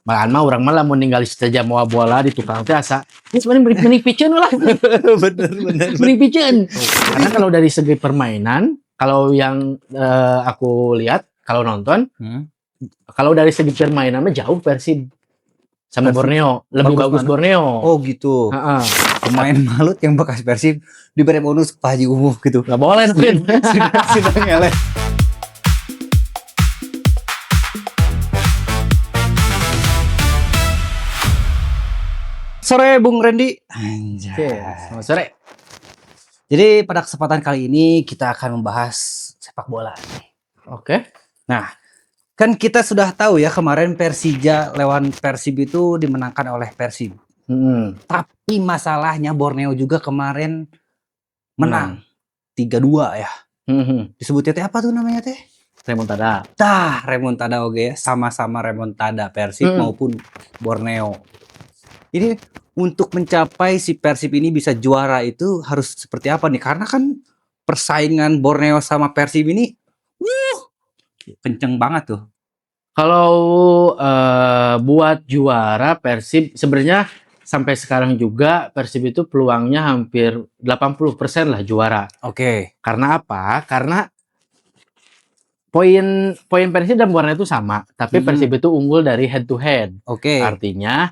Malahan mah urang mah lamun ninggali saja mau bola di tukang teh asa geus mending piceun lah. Bener. Mending piceun. Karena kalau dari segi permainan, kalau yang aku lihat kalau nonton, kalau dari segi permainan mah jauh Persib sama Borneo, lebih bagus Borneo. Oh gitu. Heeh. Pemain Malut yang bekas Persib diberi bonus Pak Haji Umuh gitu. Nggak boleh mungkin. Sudah ngeleh. Sore Bung Randy. Anjay. Oke, selamat sore. Jadi pada kesempatan kali ini kita akan membahas sepak bola. Oke. Nah, kan kita sudah tahu ya kemarin Persija lawan Persib itu dimenangkan oleh Persib. Tapi masalahnya Borneo juga kemarin menang 3-2 ya. Disebutnya teh apa tuh namanya teh? Remontada. Remontada oke ya. Sama-sama remontada Persib maupun Borneo. Ini untuk mencapai si Persib ini bisa juara itu harus seperti apa nih? Karena kan persaingan Borneo sama Persib ini kenceng banget tuh. Kalau buat juara Persib sebenarnya sampai sekarang juga Persib itu peluangnya hampir 80% lah juara. Oke. Karena apa? Karena poin Persib dan Borneo itu sama, tapi Persib itu unggul dari head to head. Oke. Artinya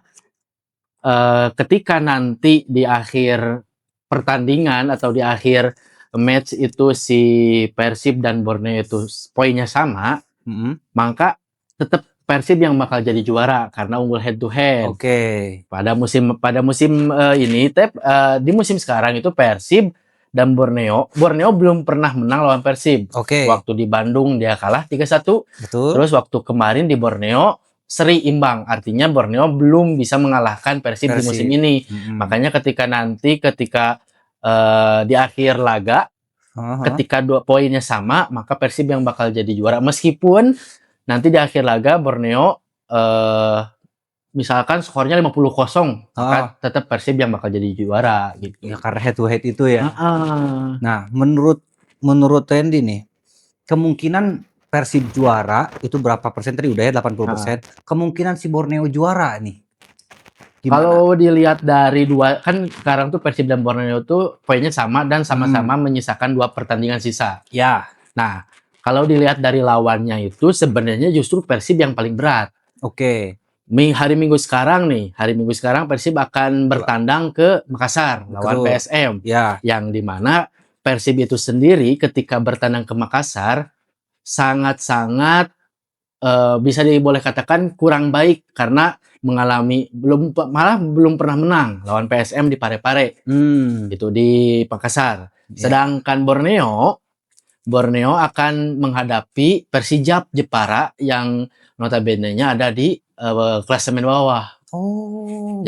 ketika nanti di akhir pertandingan atau di akhir match itu si Persib dan Borneo itu poinnya sama, maka tetap Persib yang bakal jadi juara karena unggul head to head. Oke. Pada musim ini di musim sekarang itu Persib dan Borneo belum pernah menang lawan Persib. Oke. Waktu di Bandung dia kalah 3-1. Betul. Terus waktu kemarin di Borneo seri imbang, artinya Borneo belum bisa mengalahkan Persib di musim ini. Makanya ketika di akhir laga, ketika 2 poinnya sama, maka Persib yang bakal jadi juara. Meskipun nanti di akhir laga Borneo misalkan skornya 50-0, maka tetap Persib yang bakal jadi juara gitu. Ya karena head to head itu ya. Nah, menurut Randy nih, kemungkinan Persib juara itu berapa persen tadi udah ya 80%. Kemungkinan si Borneo juara nih. Gimana? Kalau dilihat dari kan sekarang tuh Persib dan Borneo tuh poinnya sama dan sama-sama menyisakan 2 pertandingan sisa. Ya. Nah, kalau dilihat dari lawannya itu sebenarnya justru Persib yang paling berat. Oke. Hari Minggu sekarang Persib akan bertandang ke Makassar lawan PSM. Ya. Yang dimana Persib itu sendiri ketika bertandang ke Makassar sangat-sangat bisa boleh katakan kurang baik karena belum pernah menang lawan PSM di Parepare. Itu di Makassar. Sedangkan Borneo akan menghadapi Persijap Jepara yang notabene-nya ada di klasemen bawah.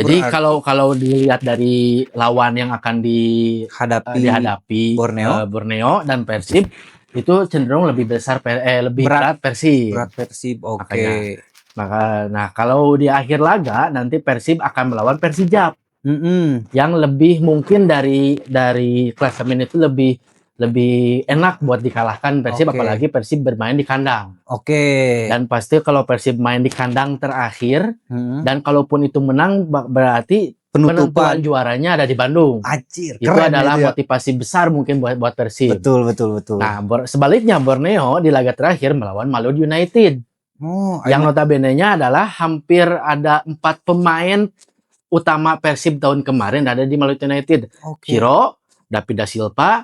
Jadi kalau dilihat dari lawan yang akan dihadapi Borneo dan Persib itu cenderung lebih besar lebih berat Persib. Berat Persib. Oke. Nah, kalau di akhir laga nanti Persib akan melawan Persijap. Yang lebih mungkin dari klasemen itu lebih enak buat dikalahkan Persib, apalagi Persib bermain di kandang. Dan pasti kalau Persib main di kandang terakhir dan kalaupun itu menang berarti penentuan juaranya ada di Bandung. Itu adalah motivasi besar mungkin buat Persib. Betul. Nah, sebaliknya Borneo di laga terakhir melawan Maluku United. Yang notabene-nya adalah hampir ada 4 pemain utama Persib tahun kemarin ada di Maluku United. Ciro, David da Silva,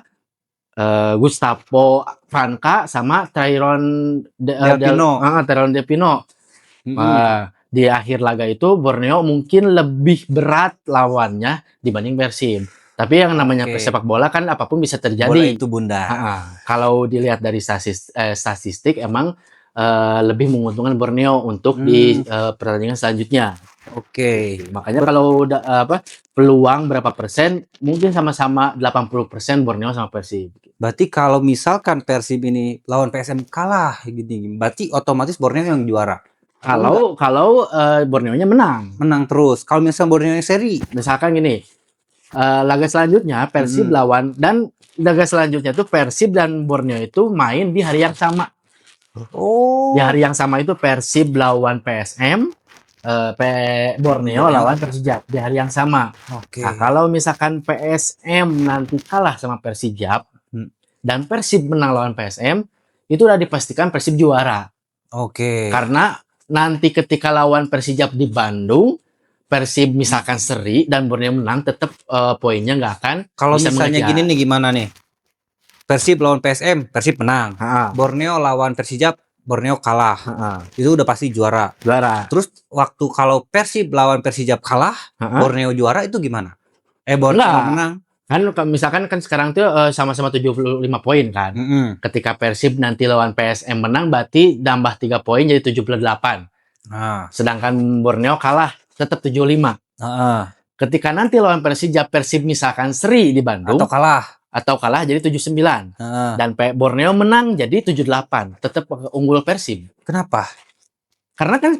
Gustavo Franca sama Tyron Delpino. Di akhir laga itu Borneo mungkin lebih berat lawannya dibanding Persib. Tapi yang namanya sepak bola kan apapun bisa terjadi. Bola itu bunda. Kalau dilihat dari statistik emang lebih menguntungkan Borneo untuk di pertandingan selanjutnya. Makanya kalau peluang berapa persen mungkin sama-sama 80% Borneo sama Persib. Berarti kalau misalkan Persib ini lawan PSM kalah gini, berarti otomatis Borneo yang juara. Kalau Borneo-nya menang terus. Kalau misalnya Borneo yang seri, misalkan gini, laga selanjutnya Persib laga selanjutnya tuh Persib dan Borneo itu main di hari yang sama. Di hari yang sama itu Persib lawan PSM, Borneo lawan Persijap di hari yang sama. Oke. Nah, kalau misalkan PSM nanti kalah sama Persijap Hmm. dan Persib menang lawan PSM, itu udah dipastikan Persib juara. Oke. Karena nanti ketika lawan Persijap di Bandung, Persib misalkan seri dan Borneo menang, tetap poinnya nggak akan Kalau bisa misalnya mengejar. gini nih gimana nih? Persib lawan PSM, Persib menang. Ha-ha, Borneo lawan Persijap, Borneo kalah. ha-ha. Itu udah pasti juara. Juara. Terus waktu kalau Persib lawan Persijap kalah, Ha-ha. Borneo juara itu gimana? Borneo Enggak. menang. Kan misalkan kan sekarang tuh sama-sama 75 poin kan. Mm-mm. Ketika Persib nanti lawan PSM menang, berarti nambah 3 poin jadi 78. Nah, Sedangkan Borneo kalah tetap 75. heeh. Ketika nanti lawan Persijap, Persib misalkan seri di Bandung Atau kalah. jadi 79. Heeh. Dan Borneo menang jadi 78. Tetap unggul Persib. Kenapa? Karena kan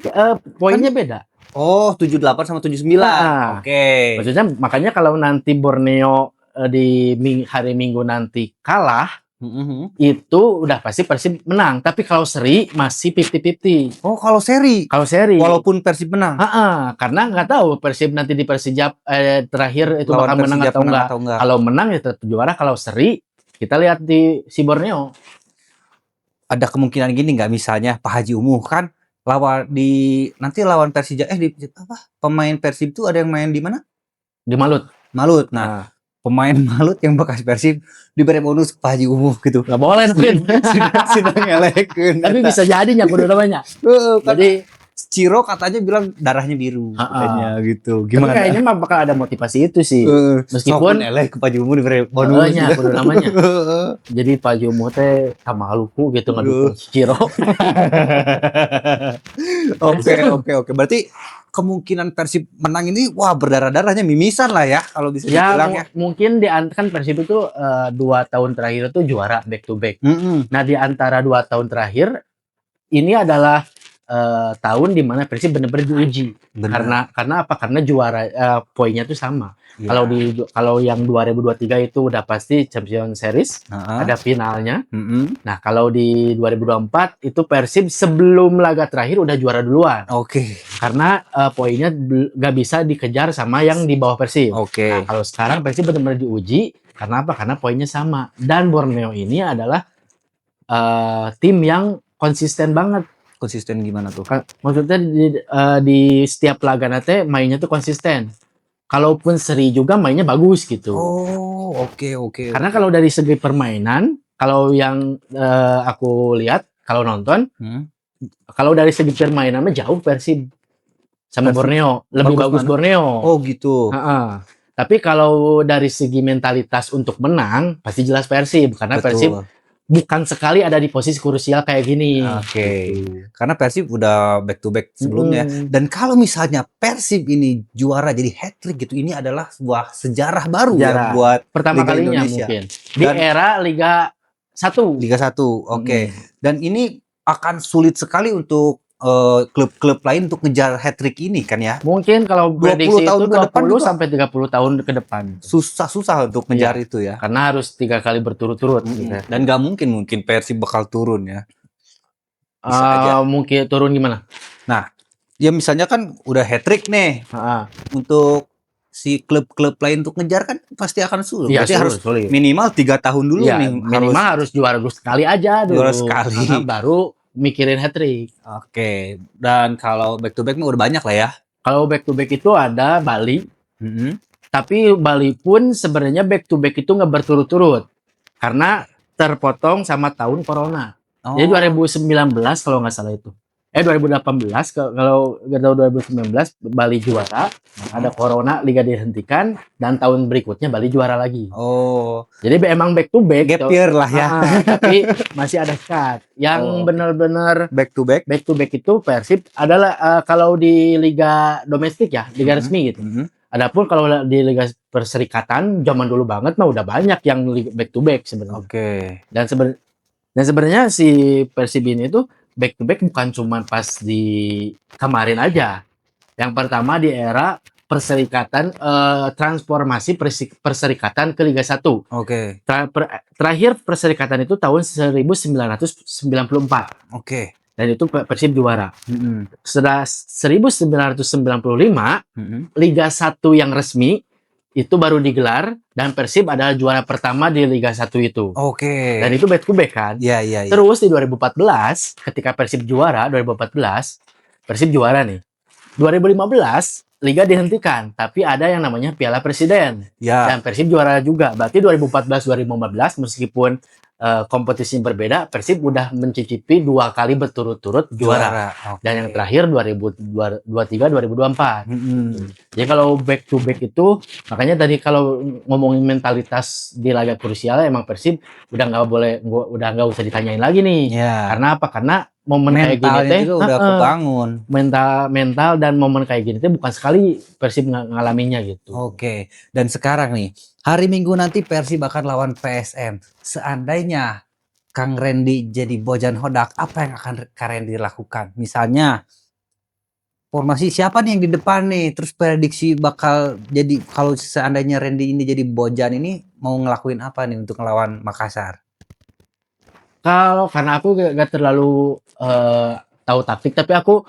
poinnya beda. Oh, 78 sama 79. Nah, Oke. maksudnya makanya kalau nanti Borneo di hari Minggu nanti kalah, Mhm. itu udah pasti Persib menang. Tapi kalau seri masih 50-50. Oh, kalau seri. Kalau seri. Walaupun Persib menang. Karena nggak tahu Persib nanti di Persijap terakhir itu Lawan bakal menang Persijap atau enggak. Kalau menang ya tetap juara. Kalau seri kita lihat di si Borneo. Ada kemungkinan gini nggak, misalnya Pak Haji Umuh kan nanti lawan Persija pemain Persib tuh ada yang main di mana? Di Malut. Malut. Nah, pemain Malut yang bekas Persib diberi bonus Pak Haji Umuh gitu. Nggak boleh mungkin. Sudah ngelekeun. Tapi bisa jadi kudu namanya. Jadi Ciro katanya bilang darahnya biru katanya gitu. Gimana? Tapi kayaknya mah bakal ada motivasi itu sih. Meskipun elek ke Pak Haji Umuh diberi bonus. Kudu namanya. Jadi Pak Haji Umuh teh Maluku gitu ngedukung Ciro. Oke. Berarti kemungkinan Persib menang ini berdarah-darahnya mimisan lah ya kalau bisa dibilang ya. Mungkin kan Persib itu 2 tahun terakhir itu juara back to back. Nah, di antara 2 tahun terakhir ini adalah tahun di mana Persib benar-benar diuji. Karena apa? Karena juara poinnya tuh sama. Ya. Kalau yang 2023 itu udah pasti Champion Series, ada finalnya. Nah, kalau di 2024 itu Persib sebelum laga terakhir udah juara duluan. Oke. Karena poinnya gak bisa dikejar sama yang di bawah Persib. Oke. Nah, kalau sekarang Persib benar-benar diuji, karena apa? Karena poinnya sama. Dan Borneo ini adalah tim yang konsisten banget. Konsisten gimana tuh? Maksudnya di setiap laga nanti mainnya tuh konsisten. Kalaupun seri juga mainnya bagus gitu. Oh, oke. Karena kalau dari segi permainan, kalau yang aku lihat, kalau nonton, kalau dari segi permainan mah jauh Persib sama Borneo. Lebih bagus Borneo. Oh gitu. Tapi kalau dari segi mentalitas untuk menang, pasti jelas Persib. Karena Persib bukan sekali ada di posisi krusial kayak gini. Oke. Karena Persib udah back to back sebelumnya. Dan kalau misalnya Persib ini juara jadi hat-trick gitu, ini adalah sebuah sejarah baru ya buat pertama Liga kalinya Indonesia. Mungkin di era Liga 1. Liga 1. Oke. Dan ini akan sulit sekali untuk klub-klub lain untuk ngejar hat-trick ini kan ya. Mungkin kalau 20 tahun ke depan 20 sampai 30 tahun ke depan. Susah untuk ngejar itu ya. Karena harus 3 kali berturut-turut gitu. Dan gak mungkin Persib bakal turun ya. Bisa aja. Mungkin turun gimana? Nah, ya misalnya kan udah hat-trick nih. Untuk si klub-klub lain untuk ngejar kan pasti akan sulit. Berarti harus minimal 3 tahun dulu nih. Minimal harus juara sekali aja dulu. Juara sekali. Baru mikirin hat-trick. Oke. Dan kalau back to back mah udah banyak lah ya. Kalau back to back itu ada Bali. Tapi Bali pun sebenarnya back to back itu nggak berturut-turut. Karena terpotong sama tahun corona. Jadi 2019 kalau nggak salah itu. 2018 kalau nggak tahu 2019 Bali juara, ada corona, liga dihentikan, dan tahun berikutnya Bali juara lagi. Jadi emang back to back. Gap year lah ya. Tapi masih ada cut. Yang benar-benar back to back itu Persib adalah kalau di liga domestik ya, liga resmi gitu. Adapun kalau di liga perserikatan zaman dulu banget mah udah banyak yang back to back sebenarnya. Oke. Dan sebenarnya si Persib ini tuh back to back bukan cuma pas di kemarin aja. Yang pertama di era perserikatan, transformasi perserikatan ke Liga 1. Oke. Terakhir perserikatan itu tahun 1994. Oke. dan itu Persib juara. Mhm. Setelah 1995 Mhm. Liga 1 yang resmi itu baru digelar dan Persib adalah juara pertama di Liga 1 itu. Oke. Dan itu back to back kan. Iya, iya, iya. Terus di 2014 ketika Persib juara 2014 Persib juara nih. 2015 liga dihentikan, tapi ada yang namanya Piala Presiden Ya. dan Persib juara juga. Berarti 2014-2015 meskipun kompetisinya berbeda, Persib udah mencicipi 2 kali berturut-turut juara. Oke. Dan yang terakhir 2023-2024. Mhm. Jadi kalau back to back itu, makanya tadi kalau ngomongin mentalitas di laga krusial emang Persib udah nggak usah ditanyain lagi nih. Ya. Karena apa? Karena momen kayak gini Mentalnya teh juga udah kebangun. mental dan momen kayak gini teh bukan sekali Persib ngalaminya gitu. Oke. Dan sekarang nih, hari Minggu nanti Persib akan lawan PSM. Seandainya Kang Randy jadi Bojan Hodak, apa yang akan Kang Randy lakukan? Misalnya formasi siapa nih yang di depan nih? Terus prediksi bakal jadi kalau seandainya Randy ini jadi Bojan ini mau ngelakuin apa nih untuk ngelawan Makassar? Karena aku gak terlalu tahu taktik, tapi aku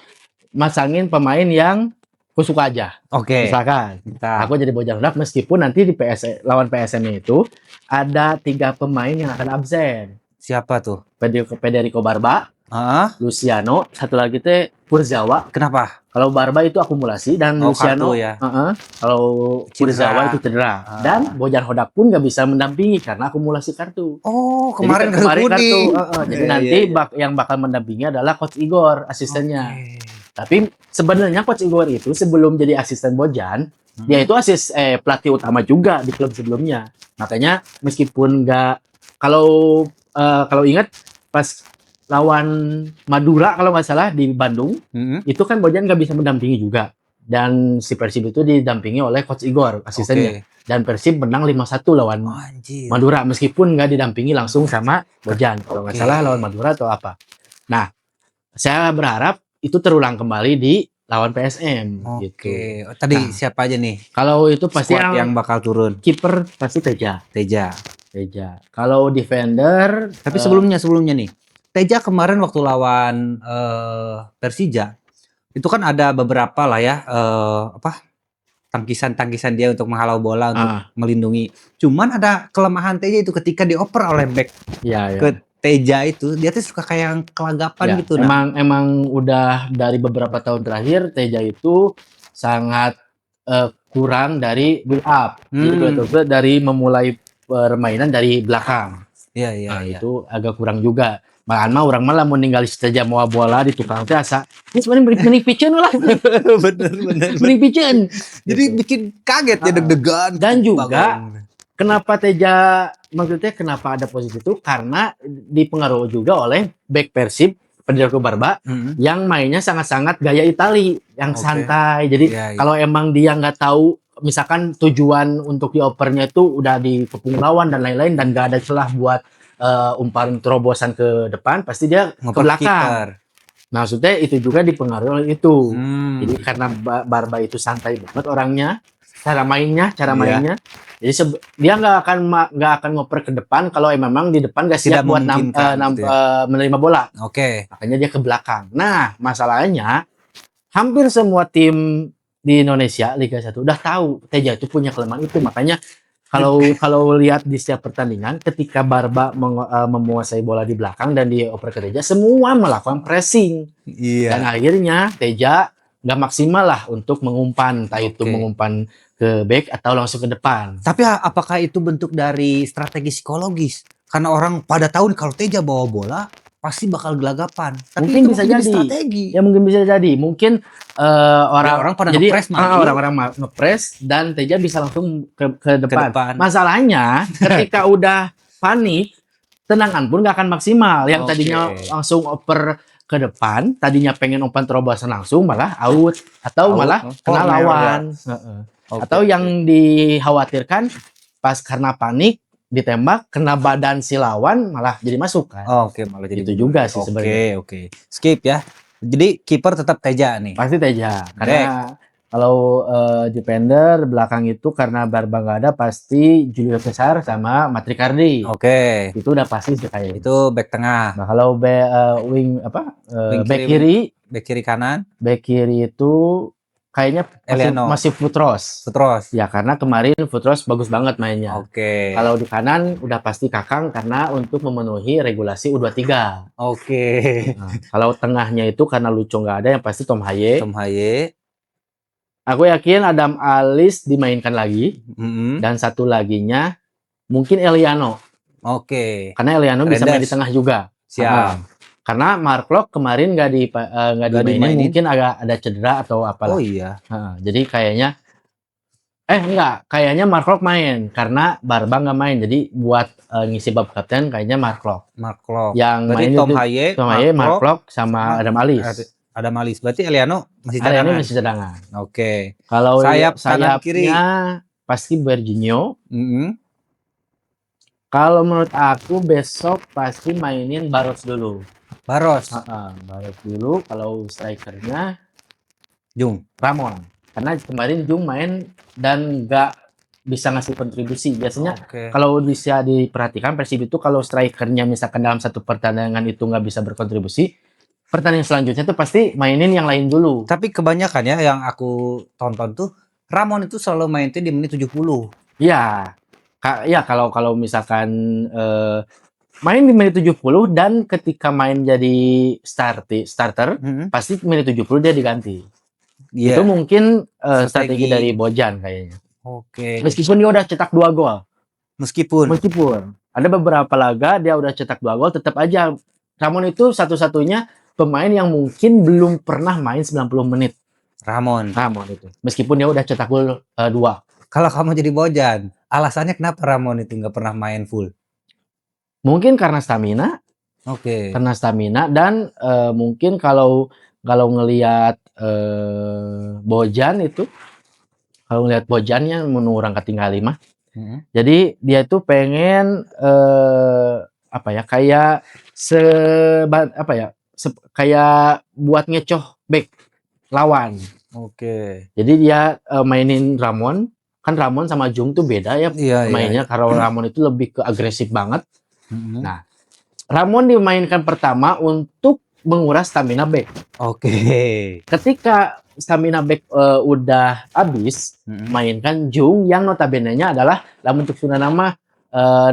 masangin pemain yang aku suka aja. Oke. Misalkan Kita aku jadi Bojan Hodak meskipun nanti di lawan PSM itu ada 3 pemain yang akan absen. siapa tuh? Federico Barba, Ah, Luciano, satu lagi teh Kurzawa. kenapa? Kalau Barba itu akumulasi dan Oh, Luciano, kartu ya. kalau Kurzawa Cedera. itu cedera. Ah. Dan Bojan Hodak pun nggak bisa mendampingi karena akumulasi kartu. Oh, Jadi kemarin kartu kuning. Jadi Iya, nanti iya, iya. yang bakal mendampingi adalah Coach Igor, asistennya. Oke. Tapi sebenarnya Coach Igor itu sebelum jadi asisten Bojan, dia itu pelatih utama juga di klub sebelumnya. Makanya meskipun nggak kalau ingat pas lawan Madura kalau nggak salah di Bandung, Mhm. itu kan Bojan nggak bisa mendampingi juga. Dan si Persib itu didampingi oleh Coach Igor, asistennya. Oke. Dan Persib menang 5-1 lawan Oh, anjir. Madura meskipun nggak didampingi langsung sama Bojan. Kalau nggak Oke. salah lawan Madura atau apa. Nah, saya berharap itu terulang kembali di lawan PSM gitu. Oke. Tadi Nah, siapa aja nih kalau itu pasti squad yang yang bakal turun? kiper pasti Teja. Teja. Kalau defender Tapi sebelumnya nih, Teja kemarin waktu lawan Persija itu kan ada beberapa lah ya tangkisan dia untuk menghalau bola untuk melindungi. Cuman ada kelemahan Teja itu ketika dioper oleh back ya. ke Teja itu dia tuh suka kayak yang kelagapan Ya, gitu. Nah, emang udah dari beberapa tahun terakhir Teja itu sangat kurang dari build up. Jadi betul-betul dari memulai permainan dari belakang. iya iya Nah, iya. itu agak kurang juga. Malahan mah orang malah mau ninggal Teja mau bola di tukang teh asa. Ini sebenarnya mending piceun lah. bener. Mending piceun. Jadi bikin kaget ya deg-degan. Dan juga kenapa Teja maksudnya kenapa ada posisi itu karena dipengaruhi juga oleh back Persib Federico Barba yang mainnya sangat-sangat gaya Itali yang Oke. santai. Jadi Iya, iya. kalau emang dia nggak tahu misalkan tujuan untuk diopernya itu udah dikepung lawan dan lain-lain dan nggak ada celah buat umpan terobosan ke depan, pasti dia ke ngoper belakang. kiper. Nah, maksudnya itu juga dipengaruhi oleh itu. Hmm. Jadi karena Barba itu santai banget orangnya, cara mainnya. Iya. Jadi dia nggak akan ngoper ke depan kalau memang di depan nggak siap Tidak buat memungkinkan gitu ya. menerima bola. Oke. Makanya dia ke belakang. Nah, masalahnya hampir semua tim di Indonesia Liga 1 udah tahu Teja itu punya kelemahan itu. Makanya kalau lihat di setiap pertandingan ketika Barba menguasai bola di belakang dan dioper ke Teja, semua melakukan pressing. Dan Iya. akhirnya Teja nggak maksimal lah untuk mengumpan, entah itu Oke. mengumpan ke back atau langsung ke depan. Tapi apakah itu bentuk dari strategi psikologis? Karena orang pada tahu kalau Teja bawa bola pasti bakal gelagapan. Tapi Mungkin itu bisa jadi jadi. strategi. Ya mungkin bisa jadi. Mungkin orang pada jadi nge-press maju. orang-orang nge-press dan Teja bisa langsung ke depan. depan. Masalahnya ketika udah panik, tendangan pun nggak akan maksimal. Yang Oke. tadinya langsung oper ke depan, tadinya pengen umpan terobosan langsung malah out atau Out, malah kena corner, lawan. Oke. Atau yang dikhawatirkan pas karena panik ditembak kena badan si lawan malah jadi masuk kan. Oke, malah jadi Itu juga sih sebenarnya. Oke. Skip ya. Jadi kiper tetap Teja nih. Pasti Teja karena Kalau defender belakang itu karena Barba nggak ada pasti Julio Cesar sama Matricardi. Oke. Itu udah pasti sih kayaknya. Itu back tengah. Nah, kalau wing Wing back kiri, kiri, back kiri kanan. back kiri itu kayaknya Eliano. masih Futros. Futros. Ya karena kemarin Futros bagus banget mainnya. Oke. Kalau di kanan udah pasti Kakang karena untuk memenuhi regulasi U23. Oke. Nah, kalau tengahnya itu karena Lucho nggak ada yang pasti Tom Haye. Tom Haye. Aku yakin Adam Alis dimainkan lagi. Mm-mm. Dan satu laginya mungkin Eliano. Oke. Karena Eliano bisa main di Rendes. tengah juga. Siap. Karena Mark Locke kemarin nggak dimainin, dimainin. mungkin agak ada cedera atau apalah. Oh iya. Jadi kayaknya kayaknya Mark Locke main karena Barba nggak main. Jadi buat ngisi bab kapten kayaknya Mark Locke. Mark Locke. Yang Berarti main Tom itu Haye, Tom Haye, Mark Locke sama Adam Alis. Ada Malis. Berarti Eliano masih Ada ini cadangan. masih cadangan. Oke. Kalau Sayap kanan kiri. sayapnya pasti Berginho. Mm-mm. Kalau menurut aku besok pasti mainin Barros dulu. Barros. Barros dulu. Kalau strikernya Jung. Ramon. Karena kemarin Jung main dan nggak bisa ngasih kontribusi. Biasanya Oke. kalau bisa diperhatikan Persib itu kalau strikernya misalkan dalam satu pertandingan itu nggak bisa berkontribusi, pertandingan selanjutnya tuh pasti mainin yang lain dulu. Tapi kebanyakan ya yang aku tonton tuh Ramon itu selalu main tuh di menit 70. Iya. Ya kalau misalkan main di menit 70 dan ketika main jadi starter pasti menit 70 dia diganti. Iya. Itu mungkin strategi Strategi. dari Bojan kayaknya. Oke. Meskipun dia udah cetak 2 gol. Meskipun. Ada beberapa laga dia udah cetak 2 gol, tetap aja Ramon itu satu-satunya pemain yang mungkin belum pernah main 90 menit. Ramon itu. Meskipun dia udah cetak gol 2. Kalau kamu jadi Bojan, alasannya kenapa Ramon itu nggak pernah main full? Mungkin karena stamina. Oke. Karena stamina dan mungkin kalau ngelihat Bojan itu, kalau ngelihat Bojannya menurang ketinggal 5. Jadi dia tuh pengen kayak kayak buat ngecoh back lawan. Oke. Jadi dia mainin Ramon, kan Ramon sama Jung tuh beda ya mainnya. Kalau Ramon itu lebih ke agresif banget. Nah, Ramon dimainkan pertama untuk menguras stamina back. Oke. Ketika stamina back udah habis, mainkan Jung yang notabene-nya adalah dalam bentuk sudah nama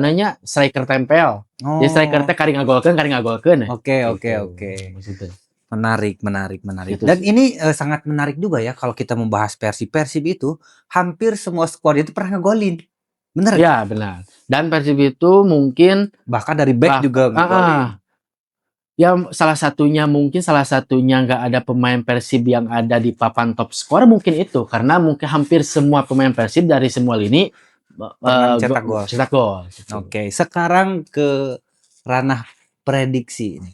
nanya striker tempel. Jadi striker teh kari ngagolkeun. Oke. Menarik. Gitu Dan sih. ini sangat menarik juga ya kalau kita membahas Persib itu hampir semua skuad itu pernah ngegolin. Bener? Ya, benar. Dan Persib itu mungkin Bahkan dari back juga ngegolin. ya salah satunya nggak ada pemain Persib yang ada di papan top skor mungkin itu karena mungkin hampir semua pemain Persib dari semua lini cetak gol. Gitu. Oke, sekarang ke ranah prediksi ini.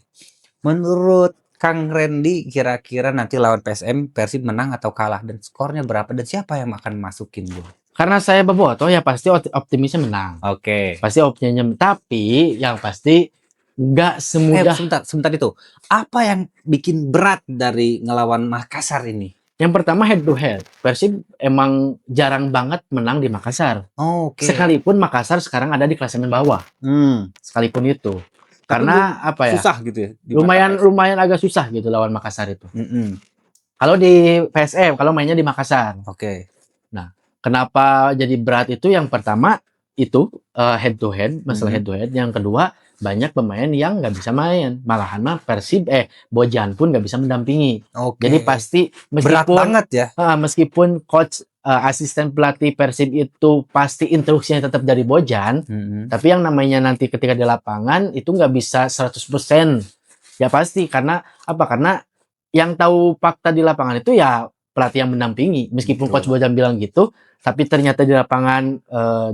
Menurut Kang Randy kira-kira nanti lawan PSM Persib menang atau kalah dan skornya berapa dan siapa yang akan masukin gol? Karena saya Boboto ya pasti optimisnya menang. Oke. Pasti optimisnya, tapi yang pasti nggak semudah. Sebentar itu. Apa yang bikin berat dari ngelawan Makassar ini? Yang pertama head to head. Persib emang jarang banget menang di Makassar. Oke. Sekalipun Makassar sekarang ada di klasemen bawah. Sekalipun itu. Karena apa ya? Susah gitu ya. Lumayan agak susah gitu lawan Makassar itu. Kalau di PSM, kalau mainnya di Makassar. Oke. Nah, kenapa jadi berat itu? Yang pertama itu head to head, masalah head to head. Yang kedua banyak pemain yang nggak bisa main. Malahan mah Bojan pun nggak bisa mendampingi. Oke. Jadi pasti berat banget ya. Meskipun coach asisten pelatih Persib itu pasti instruksinya tetap dari Bojan, tapi yang namanya nanti ketika di lapangan itu nggak bisa 100%. Ya pasti karena apa? Karena yang tahu fakta di lapangan itu ya pelatih yang mendampingi. Meskipun coach Bojan bilang gitu, tapi ternyata di lapangan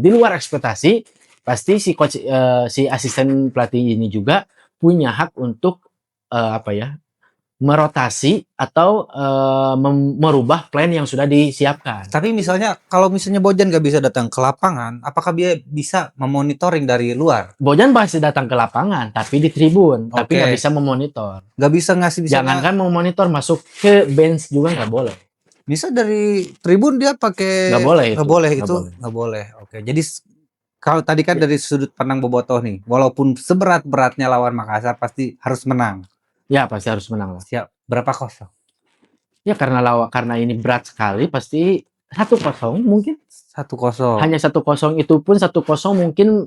di luar ekspektasi, pasti si coach si asisten pelatih ini juga punya hak untuk merotasi atau merubah plan yang sudah disiapkan. Tapi kalau misalnya Bojan nggak bisa datang ke lapangan, apakah dia bisa memonitoring dari luar? Bojan pasti datang ke lapangan, tapi di tribun, tapi nggak bisa memonitor. Nggak bisa ngasih. Jangankan memonitor, masuk ke bench juga nggak boleh. Misal dari tribun dia pakai Nggak boleh itu. nggak boleh Nggak itu, boleh. nggak boleh. Oke, jadi kalau tadi kan Ya, dari sudut pandang Bobotoh nih, walaupun seberat-beratnya lawan Makassar pasti harus menang. ya pasti harus menang lah. Siap. Berapa kosong? Ya karena ini berat sekali pasti 1-0 mungkin. 1-0. Hanya 1-0 itu pun 1-0 mungkin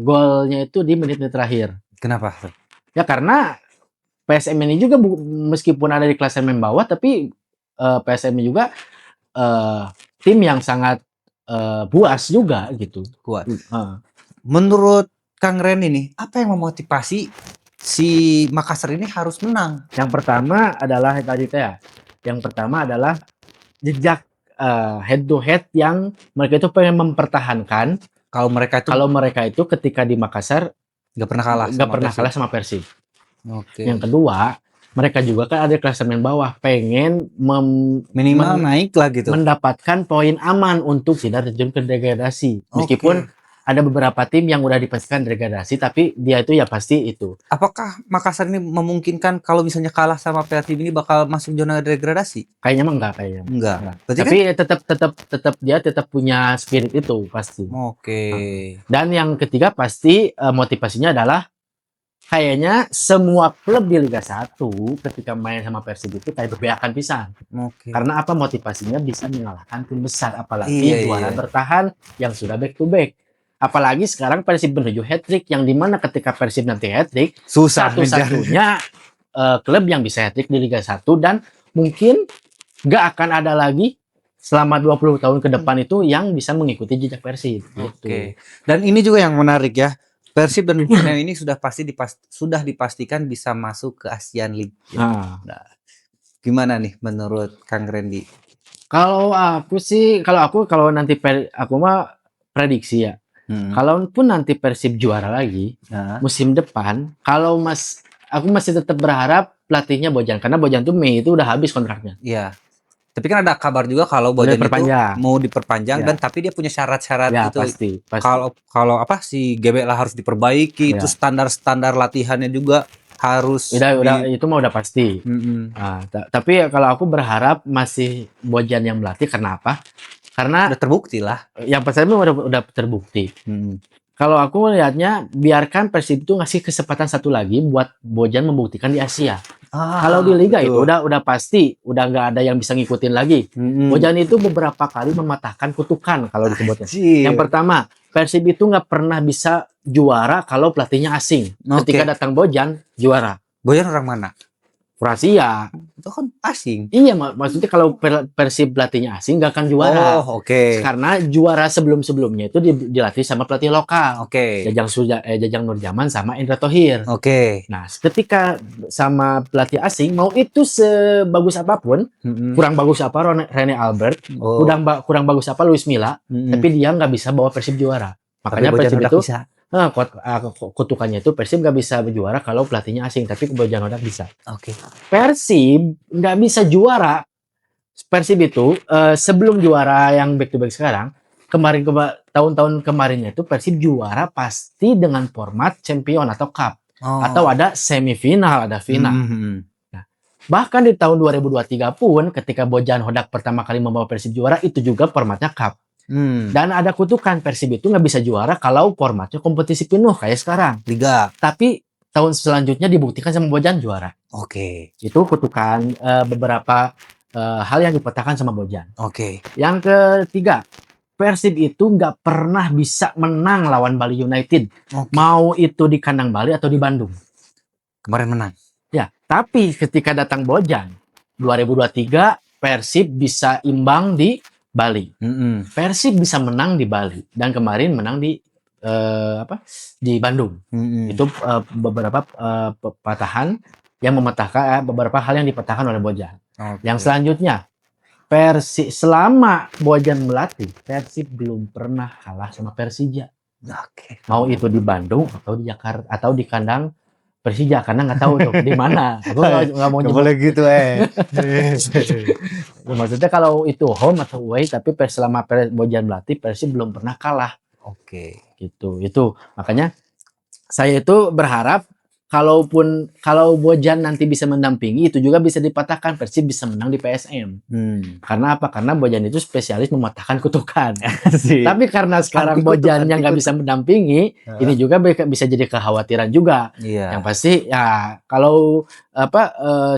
golnya itu di menit-menit terakhir. Kenapa? Ya karena PSM ini juga meskipun ada di klasemen bawah tapi PSM ini juga eh, tim yang sangat buas juga gitu. Kuat. Heeh. Menurut Kang Ren ini, apa yang memotivasi si Makassar ini harus menang? Yang pertama adalah tadi ya. Yang pertama adalah jejak head to head yang mereka itu pengen mempertahankan Kalau mereka itu kalau mereka itu ketika di Makassar nggak pernah kalah nggak sama pernah Persib. kalah sama Persib. Oke. Yang kedua, mereka juga kan ada klasemen bawah, pengen Minimal naik lah gitu. mendapatkan poin aman untuk tidak terjun ke degradasi. Meskipun Oke. ada beberapa tim yang udah dipastikan degradasi, tapi dia itu ya pasti itu. Apakah Makassar ini memungkinkan kalau misalnya kalah sama Persib ini bakal masuk zona degradasi? Kayaknya mah enggak kayaknya. Enggak. Berarti Tapi dia tetap punya spirit itu pasti. Oke. Dan yang ketiga pasti motivasinya adalah kayaknya semua klub di Liga 1 ketika main sama Persib itu kayak berbeakan pisan. Oke. Karena apa motivasinya bisa mengalahkan tim besar apalagi Iya, juara iya. bertahan yang sudah back to back. Apalagi sekarang Persib menuju hat-trick yang dimana ketika Persib nanti hat-trick Susah ngejar. satu-satunya klub yang bisa hat-trick di Liga 1 dan mungkin nggak akan ada lagi selama 20 tahun ke depan itu yang bisa mengikuti jejak Persib gitu. Oke. Dan ini juga yang menarik ya. Persib dan Borneo ini sudah dipastikan bisa masuk ke Asian League. Nah, Gimana nih menurut Kang Randy? kalau aku nanti aku mah prediksi ya. Kalaupun nanti Persib juara lagi Nah, musim depan, aku masih tetap berharap pelatihnya Bojan karena Bojan tuh Mei itu udah habis kontraknya. iya. Tapi kan ada kabar juga kalau Udah Bojan itu diperpanjang. mau diperpanjang Ya. dan tapi dia punya syarat-syarat Ya gitu. pasti. Kalau apa si GBLA harus diperbaiki, Ya. terus standar-standar latihannya juga harus Udah itu mah udah pasti. Mm-mm. Tapi kalau aku berharap masih Bojan yang melatih karena apa? Karena Udah terbukti lah. yang pertama udah terbukti. Kalau aku melihatnya biarkan Persib itu ngasih kesempatan satu lagi buat Bojan membuktikan di Asia. Kalau di Liga itu udah pasti udah nggak ada yang bisa ngikutin lagi. Bojan itu beberapa kali mematahkan kutukan kalau disebutnya. Yang pertama, Persib itu nggak pernah bisa juara kalau pelatihnya asing. Ketika datang Bojan juara. Bojan orang mana? Kroasia. Itu kan asing. Iya, maksudnya kalau Persib pelatihnya asing nggak akan juara. Oh, oke. Karena juara sebelum-sebelumnya itu dilatih sama pelatih lokal. Oke. Jajang Nurjaman sama Indra Thohir. Oke. Nah, ketika sama pelatih asing mau itu sebagus apapun, kurang bagus apa Rene Albert, kurang bagus apa Luis Milla, tapi dia nggak bisa bawa Persib juara. Makanya Persib itu bisa. Kutukannya itu Persib nggak bisa juara kalau pelatihnya asing, tapi Bojan Hodak bisa. Oke. Persib nggak bisa juara. Persib itu sebelum juara yang back to back sekarang, tahun-tahun kemarinnya itu Persib juara pasti dengan format champion atau cup. Atau ada semifinal, ada final. Nah, bahkan di tahun 2023 pun ketika Bojan Hodak pertama kali membawa Persib juara itu juga formatnya cup. Dan ada kutukan Persib itu nggak bisa juara kalau formatnya kompetisi penuh kayak sekarang. Liga. Tapi tahun selanjutnya dibuktikan sama Bojan juara. Oke. Itu kutukan beberapa hal yang dipetakan sama Bojan. Oke. Yang ketiga, Persib itu nggak pernah bisa menang lawan Bali United. Mau itu di kandang Bali atau di Bandung. Kemarin menang. Ya, tapi ketika datang Bojan 2023 Persib bisa imbang di Bali. Persib bisa menang di Bali dan kemarin menang di di Bandung. Itu beberapa patahan yang mematahkan beberapa hal yang dipatahkan oleh Bojan. Yang selanjutnya Persib selama Bojan melatih Persib belum pernah kalah sama Persija. Mau itu di Bandung atau di Jakarta atau di kandang Persija karena nggak tahu tuh di mana. Aku nggak mau nyebut. Boleh gitu Maksudnya kalau itu home atau away, tapi selama Bojan melatih Persib belum pernah kalah. Oke. Gitu. Itu makanya saya itu berharap kalau Bojan nanti bisa mendampingi, itu juga bisa dipatahkan. Persib bisa menang di PSM. Karena apa? Karena Bojan itu spesialis mematahkan kutukan. Asik. Tapi karena sekarang Anti kutuk, Bojannya anti nggak kutuk. bisa mendampingi, ini juga bisa jadi kekhawatiran juga. Iya. Yang pasti ya kalau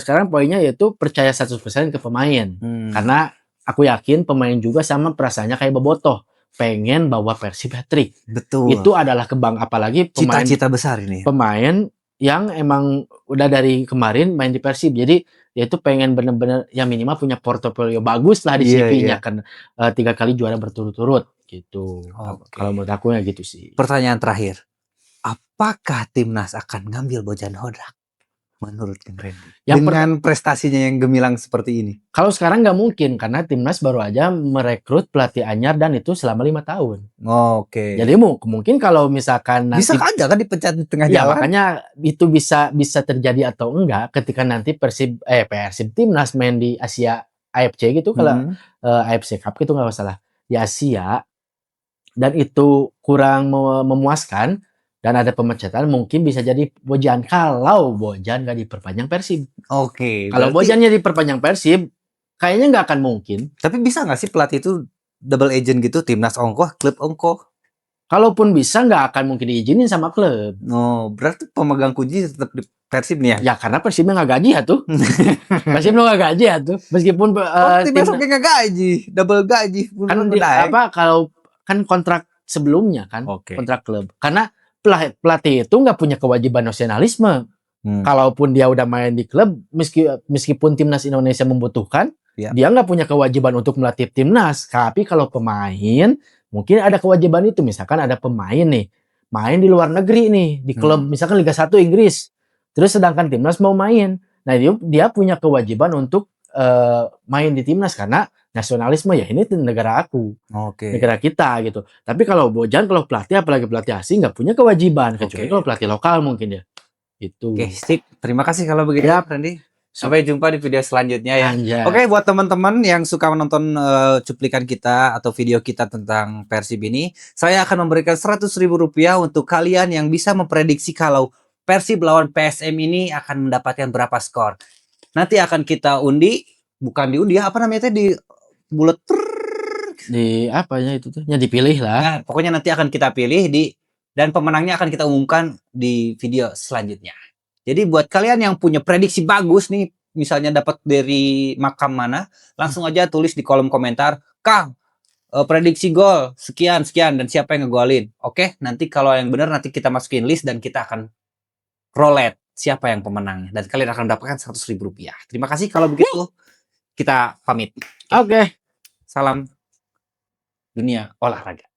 sekarang poinnya yaitu percaya 100% ke pemain. Karena aku yakin pemain juga sama perasaannya kayak Bobotoh, pengen bawa Persib hat-trick. Betul. Itu adalah apalagi Cita-cita besar ini. pemain yang emang udah dari kemarin main di Persib. Jadi dia itu pengen bener-bener ya minimal punya portofolio bagus lah di Iya, CV-nya iya. kan 3 kali juara berturut-turut gitu. Oke. Kalau menurut aku ya gitu sih. Pertanyaan terakhir. Apakah timnas akan ngambil Bojan Hodak? Menurut Kang Randy. Dengan prestasinya yang gemilang seperti ini. Kalau sekarang nggak mungkin karena timnas baru aja merekrut pelatih anyar dan itu selama 5 tahun. Oke. Jadi mungkin kalau misalkan nanti Bisa aja kan dipecat di tengah ya, jalan. makanya itu bisa terjadi atau enggak ketika nanti Persib timnas main di Asia AFC gitu kalau AFC Cup gitu nggak masalah di Asia dan itu kurang memuaskan dan ada pemecatan mungkin bisa jadi Bojan kalau Bojan nggak diperpanjang Persib. Oke. Kalau berarti- Bojannya diperpanjang Persib kayaknya nggak akan mungkin. Tapi bisa nggak sih pelatih itu double agent gitu, timnas ongkoh, klub ongkoh? Kalaupun bisa nggak akan mungkin diizinin sama klub. Oh, berarti pemegang kunci tetap di Persib nih ya? Ya karena Persibnya nggak gaji ya tuh. Persib nggak gaji ya tuh. Meskipun timnas oke nggak gaji, double gaji. kan kalau kan kontrak sebelumnya kan, Oke. kontrak klub. Karena pelatih itu nggak punya kewajiban nasionalisme. Kalaupun dia udah main di klub, meskipun timnas Indonesia membutuhkan, dia nggak punya kewajiban untuk melatih timnas. Tapi kalau pemain, mungkin ada kewajiban itu. Misalkan ada pemain nih, main di luar negeri nih, di klub misalkan Liga 1 Inggris. Terus sedangkan timnas mau main. Nah dia punya kewajiban untuk main di timnas karena nasionalisme ya ini negara aku, negara kita gitu. Tapi kalau Bojan, kalau pelatih apalagi pelatih asing nggak punya kewajiban kecuali kalau pelatih lokal mungkin ya. Itu. Oke, sip. Terima kasih kalau begitu, Randy. Sampai jumpa di video selanjutnya ya. Anjay. Oke, buat teman-teman yang suka menonton cuplikan kita atau video kita tentang Persib ini, saya akan memberikan Rp100.000 untuk kalian yang bisa memprediksi kalau Persib lawan PSM ini akan mendapatkan berapa skor. Nanti akan kita undi, bukan diundi ya, apa namanya itu di bulet di apanya itu tuh? Ya dipilih lah. Nah, pokoknya nanti akan kita pilih dan pemenangnya akan kita umumkan di video selanjutnya. Jadi buat kalian yang punya prediksi bagus nih, misalnya dapat dari makam mana, langsung aja tulis di kolom komentar, Kang, prediksi gol sekian dan siapa yang ngegolin. Oke, nanti kalau yang benar nanti kita masukin list dan kita akan roulette siapa yang pemenangnya dan kalian akan mendapatkan Rp100.000. Terima kasih kalau begitu. Kita pamit. Oke. Salam dunia olahraga.